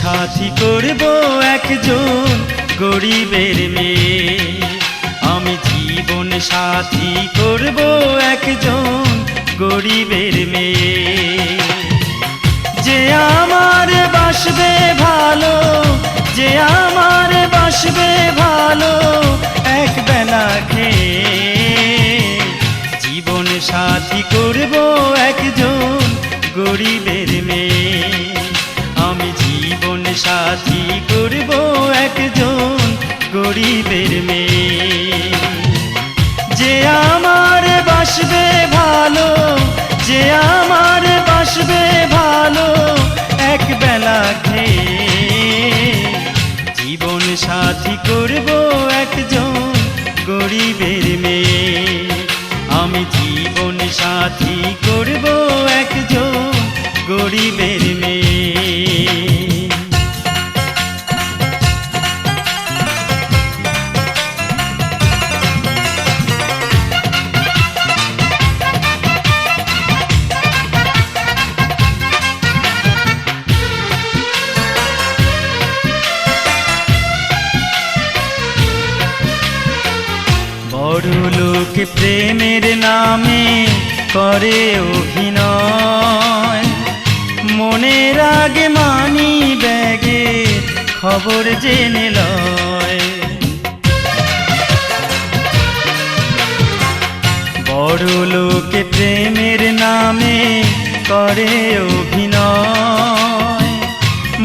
সাথী করব একজন গরিবের মেয়ে, আমি জীবন সাথী করব একজন গরিবের মেয়ে। যে আমার বাসবে ভালো, যে আমার বাসবে ভালো এক বেলা খেয়ে, জীবন সাথী করব একজন গরিবের মেয়ে, আমি জীবন সাথী করব একজন গরিবের মেয়ে। যে আমার বাসবে ভালো, যে আমার বাসবে ভালো এক বেলা খেয়ে, জীবন সাথী করব একজন গরিবের মেয়ে, আমি জীবন সাথী করব একজন গরিবের মেয়ে। বড়লোক প্রেমের নামে করে অভিনয়, মনের আগে মানি ব্যাগে খবর জেনে লয়। বড়লোক প্রেমের নামে করে অভিনয়,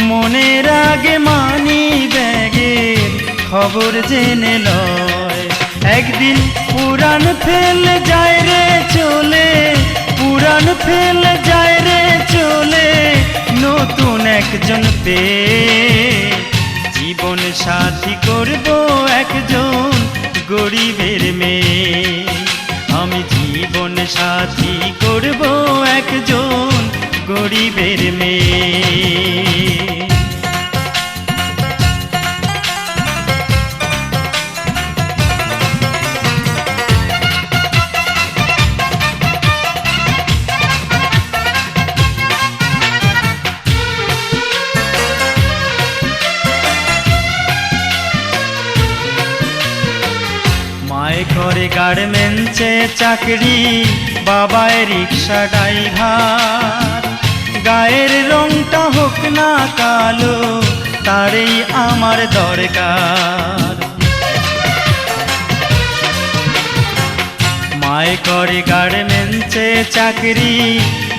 মনের আগে মানি ব্যাগে খবর জেনে লয়। একদিন পুরান ফেল যায় রে চলে, পুরান ফেল যায় রে চলে নতুন একজন পেয়ে, জীবন সাথী করব একজন গরিবের মেয়ে, আমি জীবন সাথী করব একজন গরিবের মেয়ে। মায়ে করে গার্মেন্টসে চাকরি, বাবায় রিক্সা ড্রাইভার, গায়ের রংটা হোক না কালো তারই আমার দরকার। মায়ে করে গার্মেন্টসে চাকরি,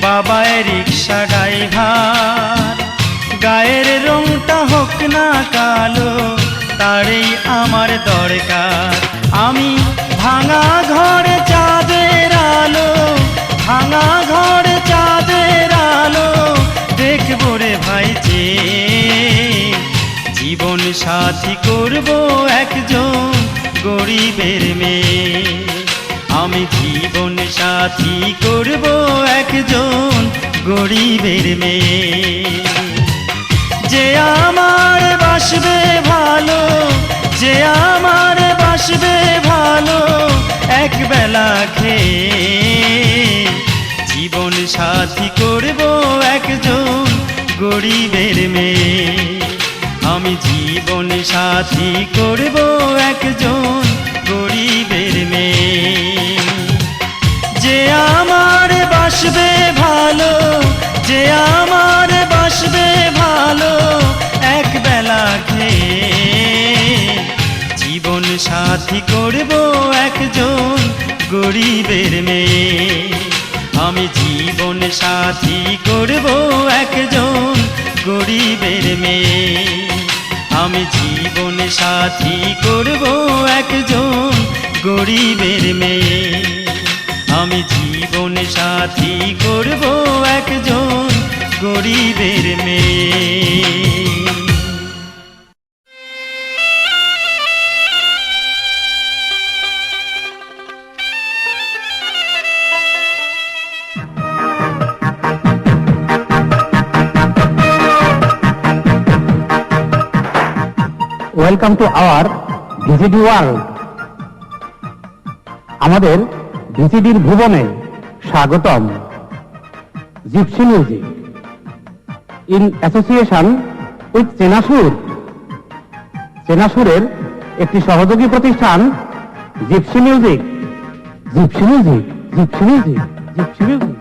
বাবায় রিক্সা ড্রাইভার, গায়ের রংটা হোক না কালো তারই আমার দরকার। আমি ভাঙা ঘরে চাঁদের আলো, ভাঙা ঘরে চাঁদের আলো দেখব রে ভাই যে, জীবন সাথী করব একজন গরিবের মেয়ে, আমি জীবন সাথী করব একজন গরিবের মেয়ে। যে আমার বাসবে ভালো, যে আমার বাসবে ভালো এক বেলা খেয়ে, জীবন সাথী করব একজন গরিবের মেয়ে, আমি জীবন সাথী করব একজন গরিবের মেয়ে। যে আমার বাসবে ভালো, যে আমার বাসবে ভালো এক বেলা খেয়ে, জীবন সাথী করব একজন গরিবের মেয়ে, আমি জীবন সাথী করব একজন গরিবের মেয়ে, আমি জীবন সাথী করব একজন গরিবের মেয়ে, আমি জীবন সাথী করব একজন গরিবের মেয়ে। Welcome to our VCD world. আমাদের ভিসিডির ভুবনে স্বাগতম। Gypsy Music in association with Chenasur. চেনাসুরের একটি সহযোগী প্রতিষ্ঠান Gypsy Music. Gypsy Music, Gypsy Music, Gypsy Music.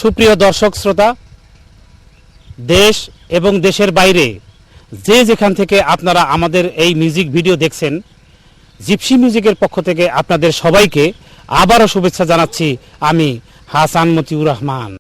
সুপ্রিয় দর্শক শ্রোতা, দেশ এবং দেশের বাইরে যে যেখান থেকে আপনারা আমাদের এই মিউজিক ভিডিও দেখছেন, জিপসি মিউজিকের পক্ষ থেকে আপনাদের সবাইকে আবারও শুভেচ্ছা জানাচ্ছি আমি হাসান মতিউর রহমান।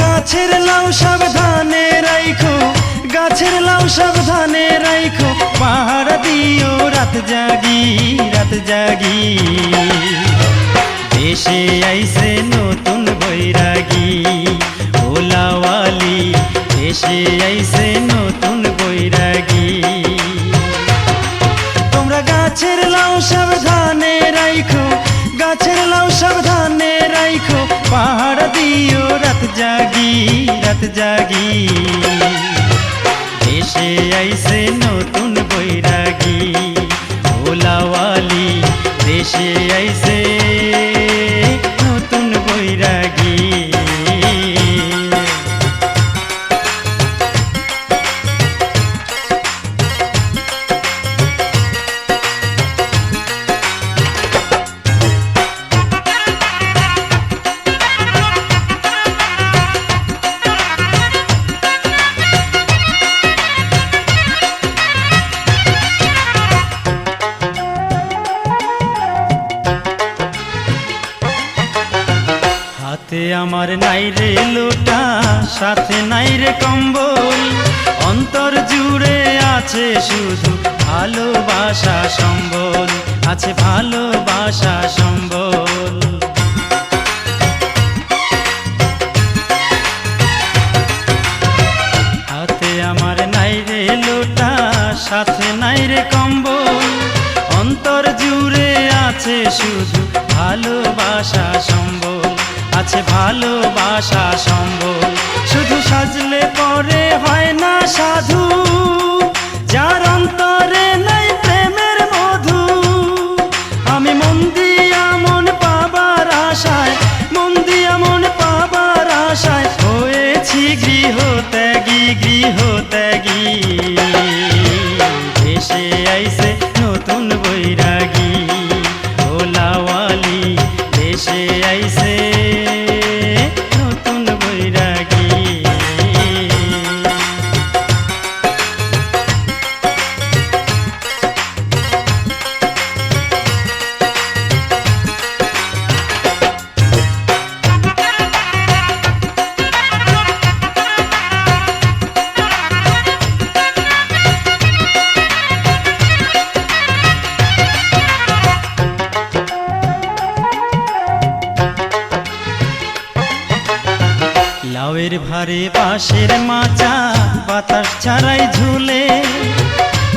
গাছের লাউ সাবধানে রাইখো, গাছের লাউ সাবধানে রাইখো, পাহাড় দিও রাত জাগি, রাত জাগি। দেশে আইছে নতুন বৈরাগী ওলাওয়ালি, দেশে আইছে নতুন বৈরাগী। তোমরা গাছের লাউ সাবধানে রাইখো, গাছের লাউ সাবধানে রাইখো, পাহাড় দিও রাত জাগি, রাত জাগি। দেশে আইছে নতুন বৈরাগী ওলাওয়ালি, দেশে আইছে নতুন বৈরাগী। হাতে আমার নাই রে লোটা, সাথে নাই রে কম্বল, অন্তর জুড়ে আছে শুধু ভালোবাসা সম্বল, আছে ভালোবাসা সম্বল। হাতে আমার নাই রে লোটা, সাথে নাই রে কম্বল, অন্তর জুড়ে আছে শুধু ভালোবাসা সম্বল, আছে ভালোবাসা সম্বল। শুধু সাজলে পরে হয় না সাধু, যার অন্তরে নাই প্রেমের মধু। আমি মন দিয়া মন পাবার আশায়, মন দিয়া মন পাবার আশায় হয়েছি গৃহ ত্যাগী, গৃহ ত্যাগী। দেশে আইছে নতুন বৈরাগী ওলাওয়ালি, দেশে আইছে নতুন বৈরাগী। লাউয়ের ভারে বাঁশের মাচা, বাতাস ছাড়াই ঝুলে,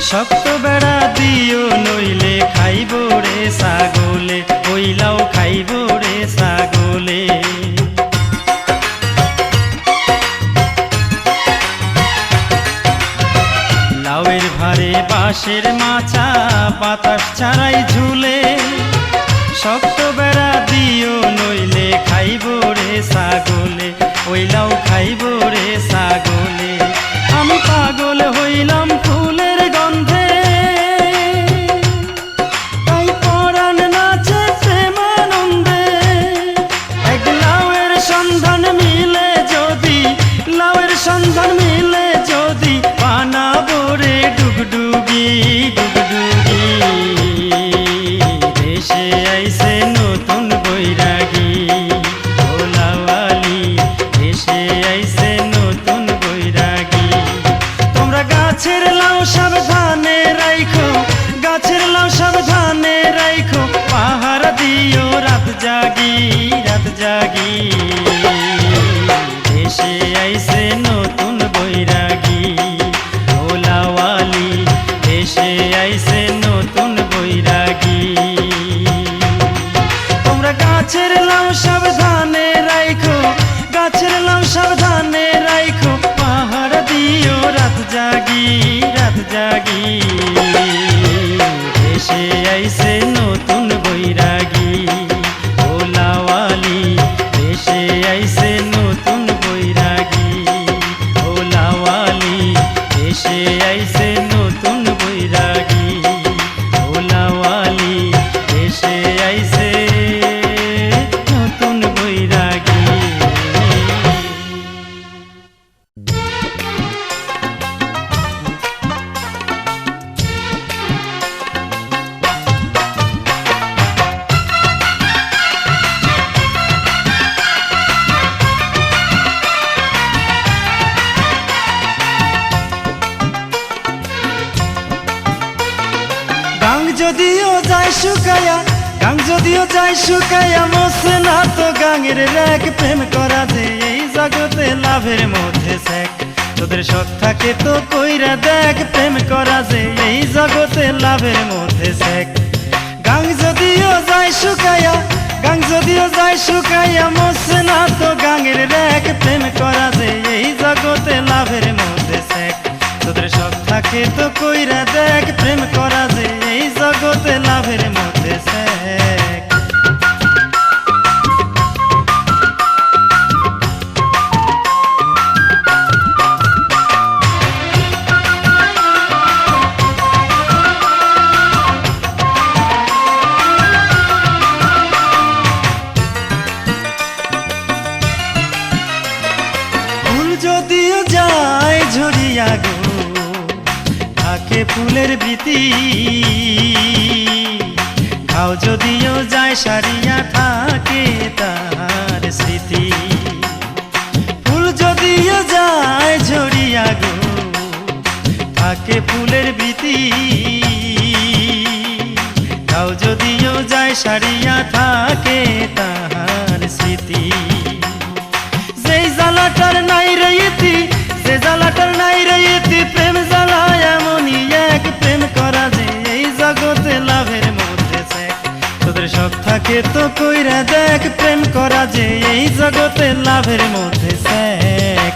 শক্ত বেড়া দিও নইলে খাইব রে ছাগলে, ওই লাউ খাইব রে ছাগলে। লাউয়ের ভারে বাঁশের মাচা, বাতাস ছাড়াই ঝুলে, শক্ত বেড়া দিও নইলে খাইব রে ছাগলে, ওই লাউ খাইব রে ছাগলে। আমি পাগল হইলাম ফুলের গন্ধে, তাই পরাণ নাচে প্রেমানন্দে। এক লাউয়ের সন্ধান মিলে যদি, লাউয়ের সন্ধান মিলে যদি, বানাবো রে ডুগডুগি ডুগডুগি। দেশে আইছে নতুন বৈরাগী, ও লাওয়ালি দেশে আইছে নতুন বৈরাগী। তোমরা গাছের লাউ সাবধানে রাইখো, গাছের লাউ সাবধানে রাইখো, পাহারা দিও রাত জাগি রাত জাগি। দেশে আইছে নতুন বৈরাগী, ও লাওয়ালি দেশে আইছে নতুন বৈরাগী। তোমরা গাছের লাউ সাবধানে রাইখো, গাছের লাউ সাবধানে রাইখো, পাহারা দিও রাত জাগি রাত জাগি। দেশে আইছে নতুন বৈরাগী, ও লাওয়ালি দেশে আইছে নতুন বৈরাগী, ও লাওয়ালি দেশে আইছে নতুন বৈরাগী, ও লাওয়ালি দেশে আইছে নতুন বৈরাগী। গাং যদিও যায় শুকায়া, গাং যদিও যায় শুকায়া, মোছে না তো গাঙের রেক। প্রেম করা যে এই জগতে লাভের মধ্যে শেখ, তোদের শখ থাকে তো কইরা দেখ। প্রেম করা যে এই জগতে লাভের মধ্যে শেখ। গাং যদিও যায় শুকায়া, গাং যদিও যায় শুকায়া, মোছে না তো গাঙের রেক। প্রেম করা যে এই জগতে লাভের মধ্যে শেখ, তোদের শখ থাকে তো কইরা দেখ। প্রেম করা যে এই জগতে লাভের মধ্যে শেখ। ফুল যদিও যায় ঝরিয়া গো, থাকে ফুলের বৃতি। ঘাও যদিও যায় সারিয়া, থাকে তার স্মৃতি। ফুল যদিও যায় ঝরিয়া গো, থাকে ফুলের বৃতি। ঘাও যদিও যায় সারিয়া, থাকে তার স্মৃতি। যেই জ্বালাটার নাই রে ইতি, যে জ্বালাটার নাই রে ইতি, প্রেম জ্বালা এমনই এক। প্রেম করা যে এই জগতে লাভের মধ্যে শেখ, তোদের শখ থাকে তো কইরা দেখ। প্রেম করা যে এই জগতে লাভের মধ্যে শেখ।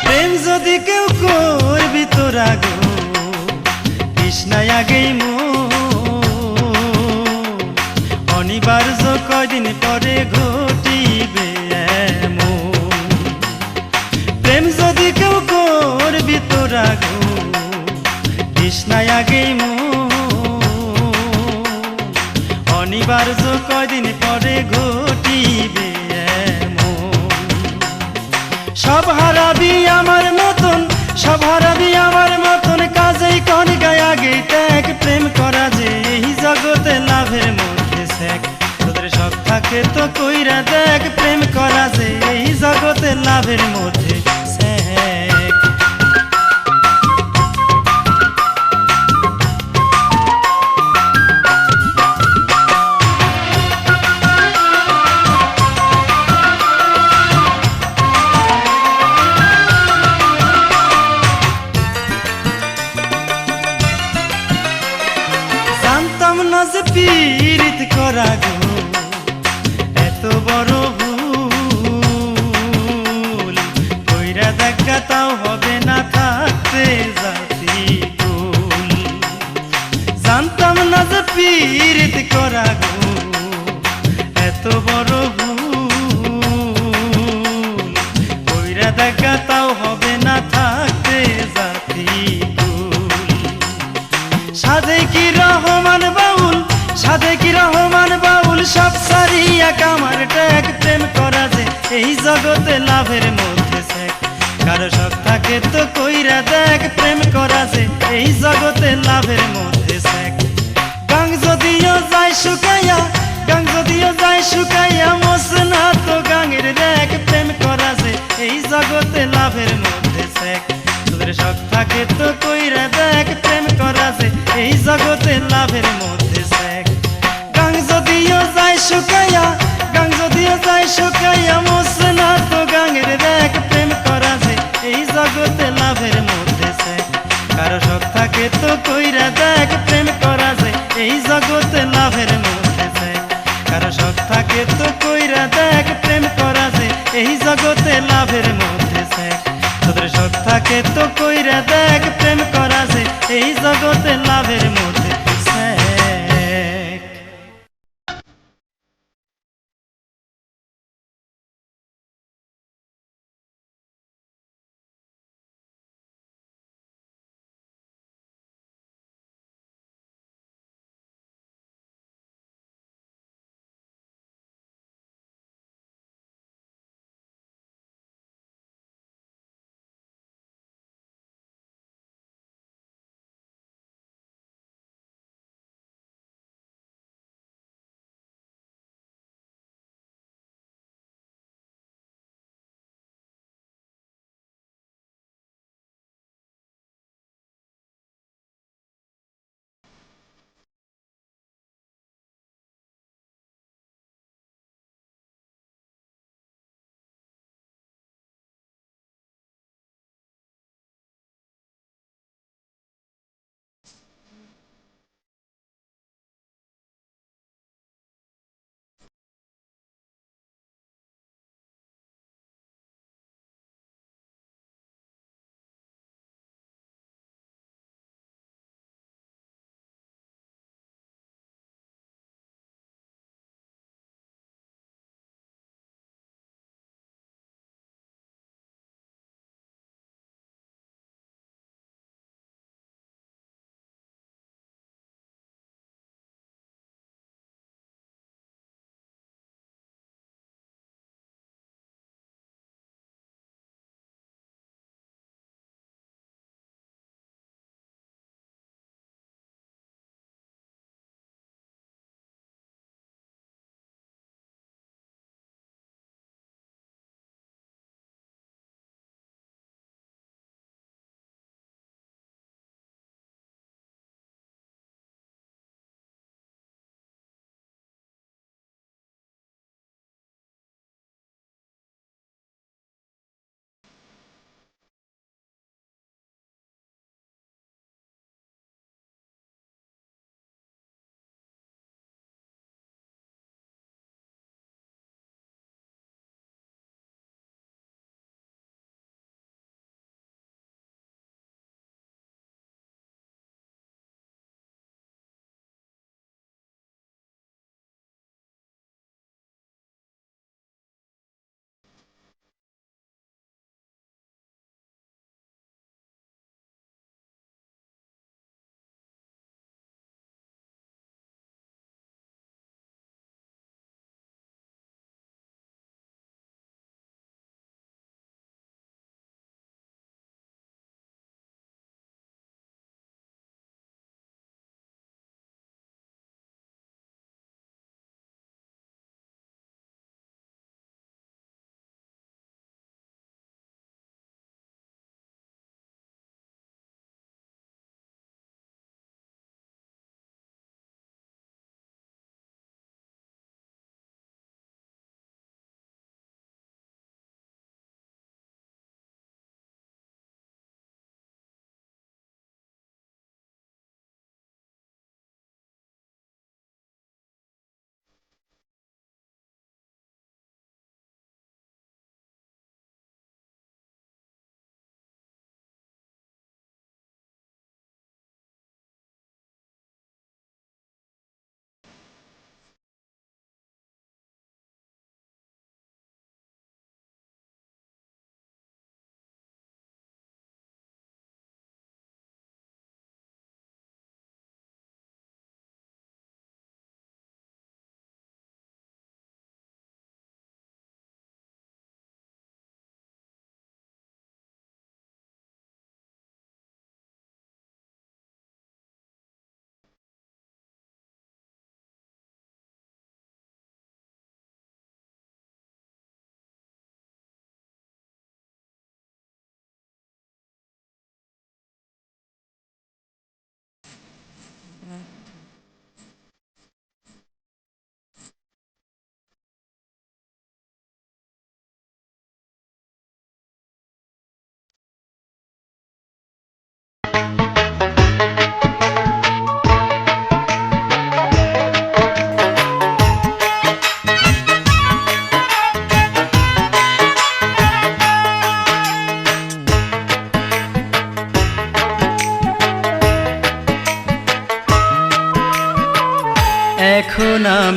প্রেম যদি কেউ করবি তোরা গো, কৃষ্ণায় আগেই অনিবার্য কয়দিন পরে ঘটিবে এমন। প্রেম যদি কেউ করবি তোরা গো, কৃষ্ণায় আগেই অনিবার্য কয়দিন পরে ঘটিবে এমন। সব হারাবি আমার মতন, সব হারাবি আমার মতন, কাজেই কন গায়ে আগে ত্যাগ। প্রেম করা যে এই জগতে লাভের মধ্যে শেখ, তোদের শখ থাকে তো কইরা দেখ। প্রেম করা যে এই জগতে লাভের মধ্যে শেখ। মান বাউল সব সারিয়া কামার ট্যাগ প্রেম করা যে এই জগতে লাভের মধ্যে শেখ কারো শখ থাকে তো কইরা দেখ প্রেম করা যে এই জগতে লাভের মধ্যে শেখ গাং যদিও যায় শুকাইয়া গাং যদিও যায় শুকাইয়া মসনা তো গাঙের দেখ প্রেম করা যে এই জগতে লাভের মধ্যে শেখ তোদের শখ থাকে তো কইরা দেখ প্রেম করা যে এই জগতে লাভের মধ্যে শেখ গাং যদিও যায় শুকাইয়া গাং যদিও যায় শুকাইয়া মসনা তো গাঙের দেখ প্রেম করা যে এই জগতে লাভের মধ্যে শেখ কারো শখ থাকে তো কইরা দেখ প্রেম করা যে এই জগতে লাভের মধ্যে শেখ কারো শখ থাকে তো কইরা দেখ প্রেম করা যে এই জগতে লাভের মধ্যে শেখ তোদের শখ থাকে তো কইরা দেখ প্রেম করা যে এই জগতে লাভের মধ্যে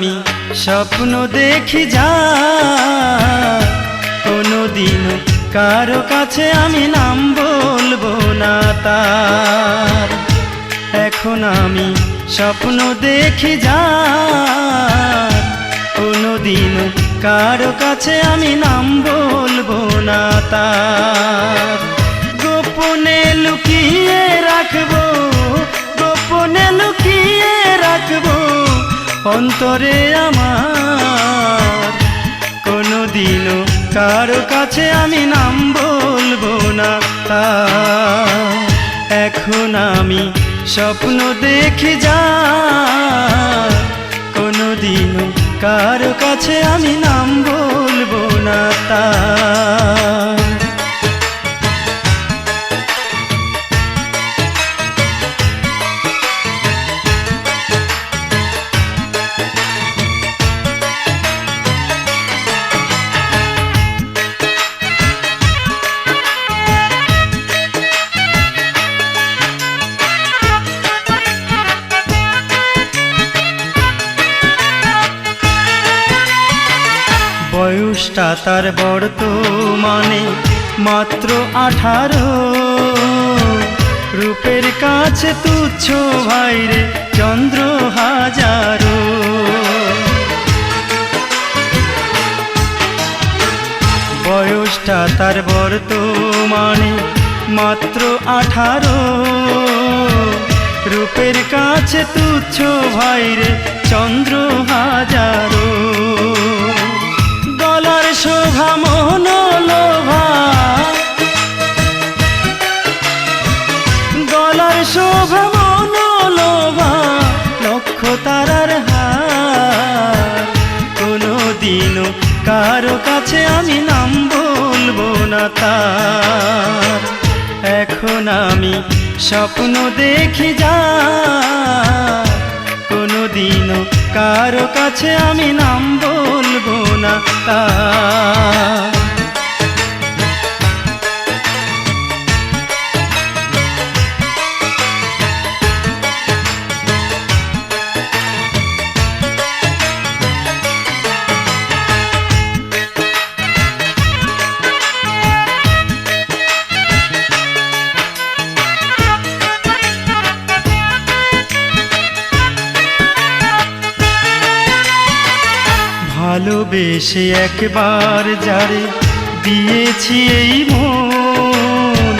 আমি স্বপ্ন দেখি যা, কোনোদিন কারো কাছে আমি নাম বলবো না তার। এখন আমি স্বপ্ন দেখি যা, কোনোদিন কারো কাছে আমি নাম বলবো না তার। গোপনে লুকিয়ে রাখবো, গোপনে লুকিয়ে রাখবো অন্তরে আমার, কোনোদিনও কারো কাছে আমি নাম বলবো না তার। এখন আমি স্বপ্ন দেখি যা, কোনোদিনও কারো কাছে আমি নাম বলবো না তার। বয়সটা তার বর্তমানে মাত্র 18, রূপের কাছে তুচ্ছ ভাইরে চন্দ্র হাজারো। বয়সটা তার বর্তমানে মাত্র 18, রূপের কাছে তুচ্ছ ভাইরে চন্দ্র হাজারো। গলার শোভা মনোলোভা, গলার শোভা মনোলোভা লক্ষ তারার হার, কোনোদিনও কারো কাছে আমি নাম বলবো না তার। এখন আমি স্বপ্ন দেখি যা, কোনোদিনও কারো কাছে আমি নাম বলবো না তার। ভালোবেসে একবার যারে দিয়েছি এই মন,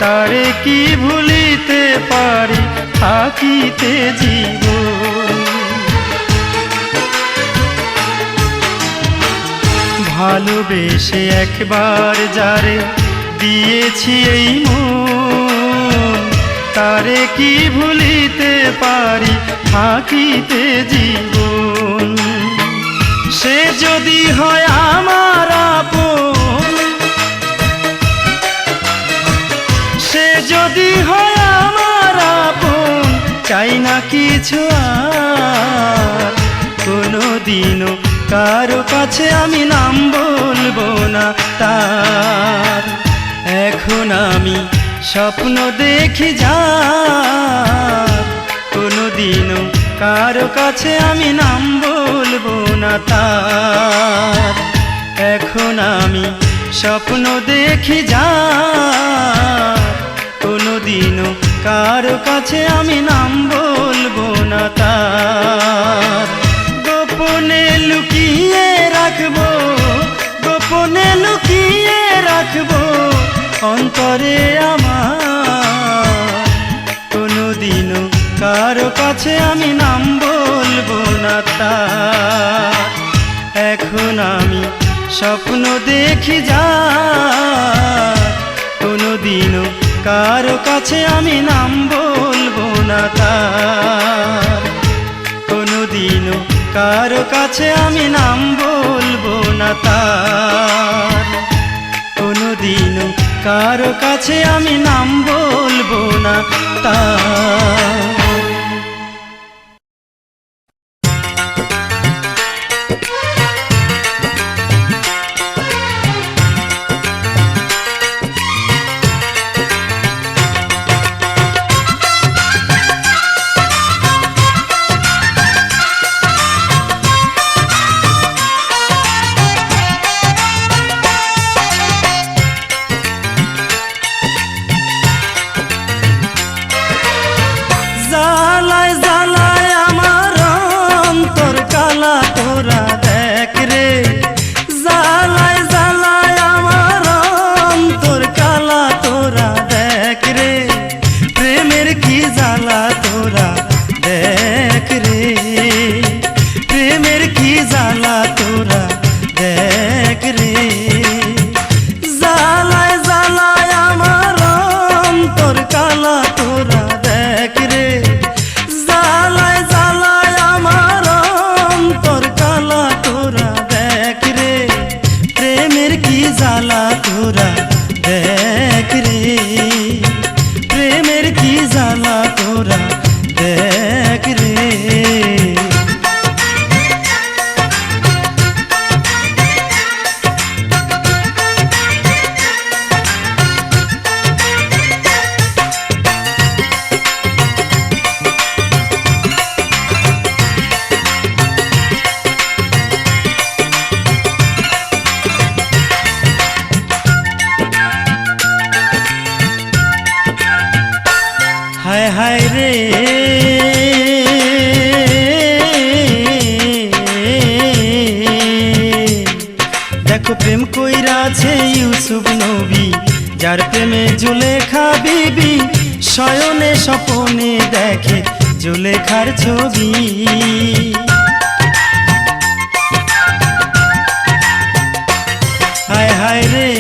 তারে কি ভুলিতে পারি থাকিতে জীবন। ভালোবেসে একবার যারে দিয়েছি এই মন, তারে কি ভুলিতে পারি থাকিতে জীবন। সে যদি হয় আমার আপন, সে যদি হয় আমার আপন, চাই না কিছু আর, কোনোদিনও কারো কাছে আমি নাম বলবো না তার। এখন আমি স্বপ্ন দেখি যা, কোনোদিনও কারো কাছে আমি নাম বলবো না তার। এখন আমি স্বপ্ন দেখি যা, কোনোদিনও কারো কাছে আমি নাম বলবো না তার। গোপনে লুকিয়ে রাখবো, গোপনে লুকিয়ে রাখবো অন্তরে আমার, কোনোদিনও কারো কাছে আমি নাম বলবো না তার। এখন আমি স্বপ্ন দেখি যা, কোনোদিনও কারো কাছে আমি নাম বলবো না তার। কোনোদিনও কারো কাছে আমি নাম বলবো না তার। কোনোদিনও কারো কাছে আমি নাম বলবো না তার। তোরা দেখ রে, জ্বালায় জ্বালায় আমার অন্তর কালা তোরা দেখ রে, প্রেমের কি জ্বালা তোরা দেখ রে, প্রেমের কি জ্বালা তোরা দেখ রে, জ্বালায় জ্বালায় আমার অন্তর কালা তোরা দেখ রে, জ্বালায় জ্বালায় আমার অন্তর কালা তোরা দেখ রে, প্রেমের কি জ্বালা তোরা দেখ রে, প্রেমের কি জ্বালা তোরা দেখ রে। হায় হায় রে, দেখো প্রেম কইরাছে ইউসুফ নবী, যার প্রেমে জুলেখা বিবি, শয়নে স্বপনে দেখে জুলেখার ছবি। হায় হায় রে,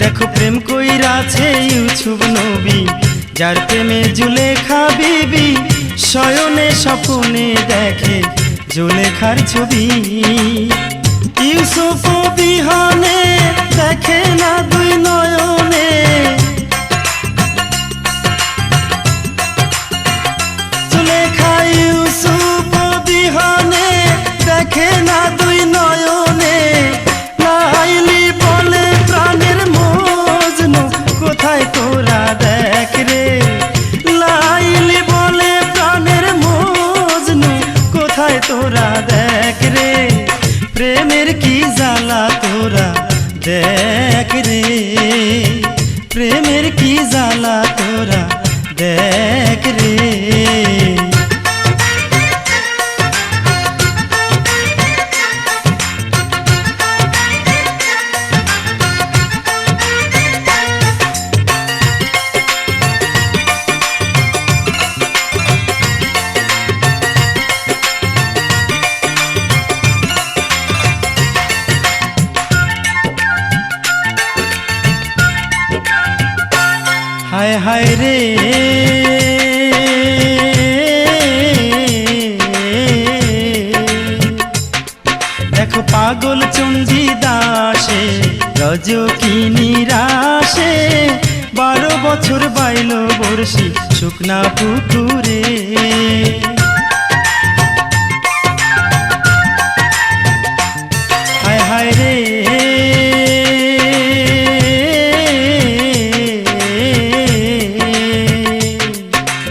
দেখো প্রেম কইরাছে ইউসুফ নবী, যার প্রেমে জুলেখা বিবি, শয়নে স্বপনে দেখে জুলেখার ছবি। ইউসুফ বিহনে দেখে না দুই নয়নে, জুলেখা ইউসুফ বিহনে দেখে না দুই নয়নে, লাইলি বলে প্রাণের মজনু কোথায় তোরা দেখ রে, লাইলি বলে প্রাণের মজনু কোথায় তোরা দেখ রে, প্রেমের কি জ্বালা তোরা দেখ রে, প্রেমের কি জ্বালা তোরা দেখ রে। হায় হায় রে, দেখো পাগল চঞ্জি দাসে রজকিনী রাশে, 12 বছর বাইল বর্ষি শুকনা পুকুরে। হায় হায় রে,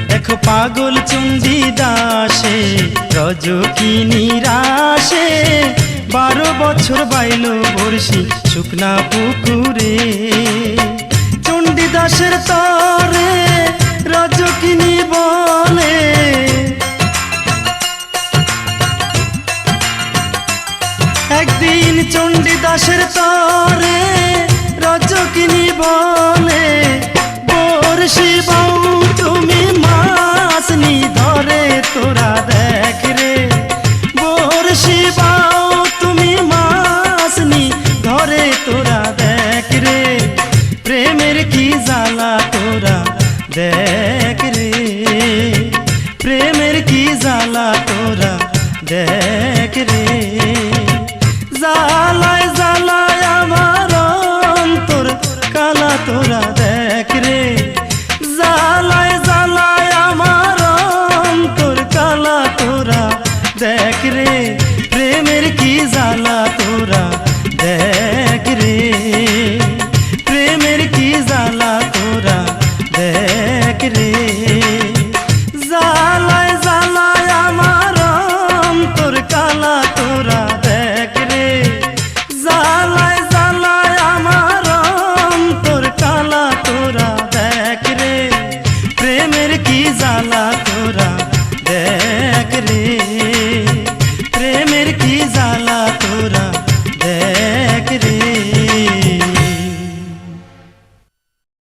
দেখো পাগল চঞ্জি দাসে রজকিনী রাশে, 12 বছর বাইল বর্ষি শুকনা পুকুরে। চণ্ডীদাসের তরে রজকিনী বলে, একদিন চণ্ডীদাসের তরে রজকিনী বলে, বর্ষি বউ তুমি মাছ নি ধরে তোরা দেখ রে, বর্ষি বউ তুমি মাছ নি ধরে তোরা দেখ রে, প্রেমের কি জ্বালা তোরা দেখ রে, প্রেমের কি জ্বালা তোরা দেখ রে, জ্বালায় জ্বালায় আমার অন্তর কালা তোরা দেখ রে, জ্বালায় জ্বালায় আমার অন্তর কালা তোরা দেখ রে, প্রেমের কি জ্বালা তোরা